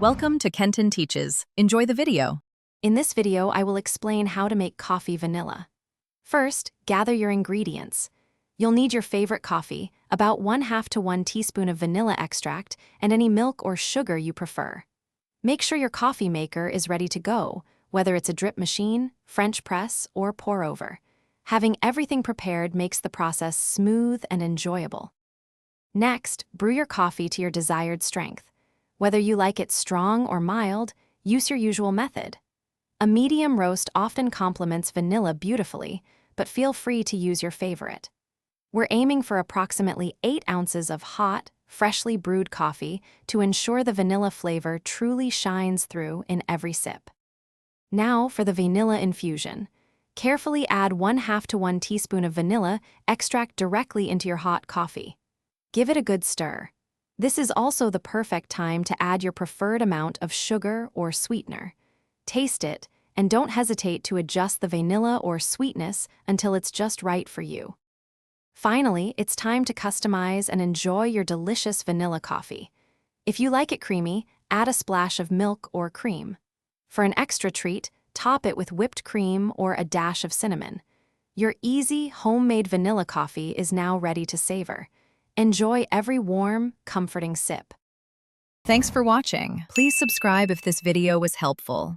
Welcome to Kenton Teaches. Enjoy the video. In this video, I will explain how to make coffee vanilla. First, gather your ingredients. You'll need your favorite coffee, about 1/2 to 1 teaspoon of vanilla extract, and any milk or sugar you prefer. Make sure your coffee maker is ready to go, whether it's a drip machine, French press, or pour over. Having everything prepared makes the process smooth and enjoyable. Next, brew your coffee to your desired strength. Whether you like it strong or mild, use your usual method. A medium roast often complements vanilla beautifully, but feel free to use your favorite. We're aiming for approximately 8 ounces of hot, freshly brewed coffee to ensure the vanilla flavor truly shines through in every sip. Now for the vanilla infusion. Carefully add 1/2 to 1 teaspoon of vanilla extract directly into your hot coffee. Give it a good stir. This is also the perfect time to add your preferred amount of sugar or sweetener. Taste it, and don't hesitate to adjust the vanilla or sweetness until it's just right for you. Finally, it's time to customize and enjoy your delicious vanilla coffee. If you like it creamy, add a splash of milk or cream. For an extra treat, top it with whipped cream or a dash of cinnamon. Your easy, homemade vanilla coffee is now ready to savor. Enjoy every warm, comforting sip. Thanks for watching. Please subscribe if this video was helpful.